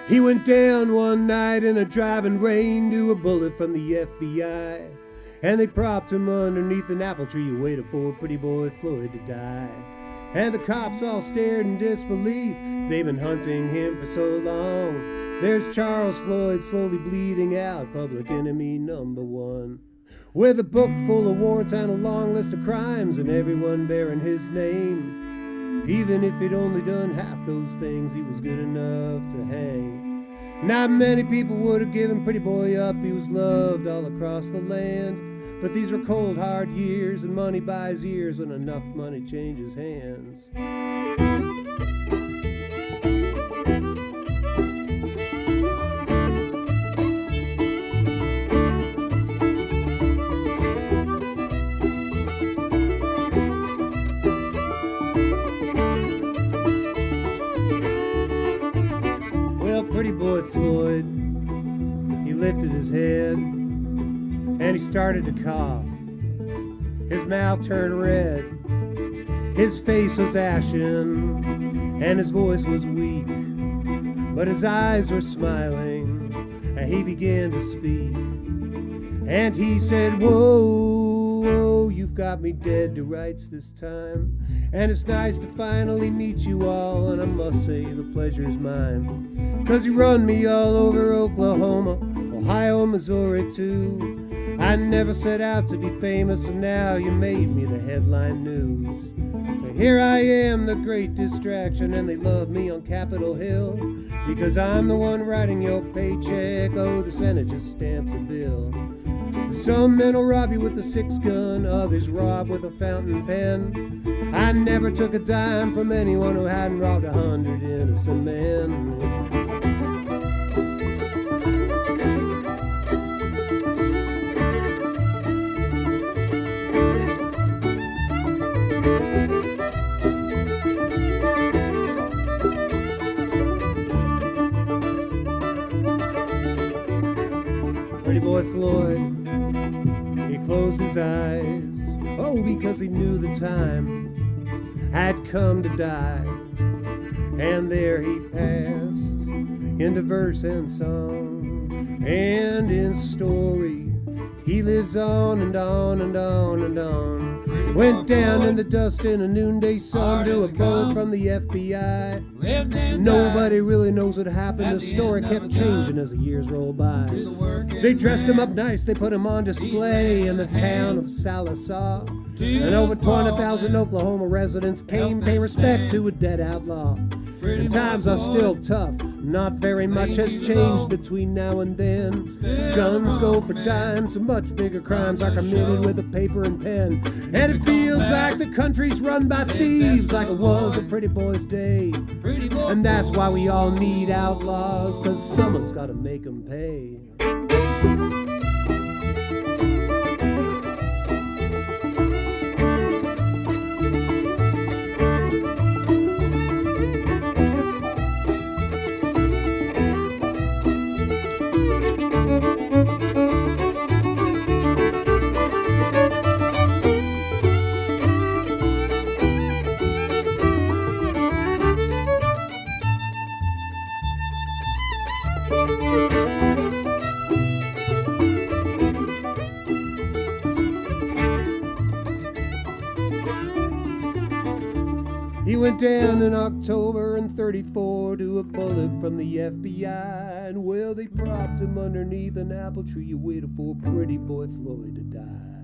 He went down one night in a driving rain to a bullet from the FBI. And they propped him underneath an apple tree waited for pretty boy Floyd to die. And the cops all stared in disbelief. They've been hunting him for so long. There's Charles Floyd slowly bleeding out, public enemy number one. With a book full of warrants and a long list of crimes, and everyone bearing his name. Even if he'd only done half those things, he was good enough to hang. Not many people would have given pretty boy up. He was loved all across the land. But these were cold, hard years, and money buys ears when enough money changes hands. Well, pretty boy Floyd, he lifted his head and he started to cough. His mouth turned red, his face was ashen, and his voice was weak. But his eyes were smiling, and he began to speak. And he said, whoa, whoa, you've got me dead to rights this time. And it's nice to finally meet you all, and I must say the pleasure's mine. 'Cause you run me all over Oklahoma, Ohio, Missouri too. I never set out to be famous, and now you made me the headline news. But here I am, the great distraction, and they love me on Capitol Hill. Because I'm the one writing your paycheck, oh, the Senate just stamps a bill. Some men will rob you with a 6-gun, others rob with a fountain pen. I never took a dime from anyone who hadn't robbed 100 innocent men. Pretty boy Floyd, he closed his eyes, oh, because he knew the time had come to die. And there he passed into verse and song, and in story he lives on and on and on and on. Went down in the dust in a noonday sun to a bullet from the FBI. Nobody really knows what happened. The story kept changing as the years rolled by. They dressed him up nice, they put him on display in the town of Sallisaw. And over 20,000 Oklahoma residents came pay respect to a dead outlaw. And times are still tough, not very much has changed between now and then. Guns go for dimes, and much bigger crimes are committed with a paper and pen. And it feels like the country's run by thieves, like it was a pretty boy's day. And that's why we all need outlaws, 'cause someone's gotta make them pay. He went down in October in '34 to a bullet from the FBI. And well, they propped him underneath an apple tree. You waited for pretty boy Floyd to die.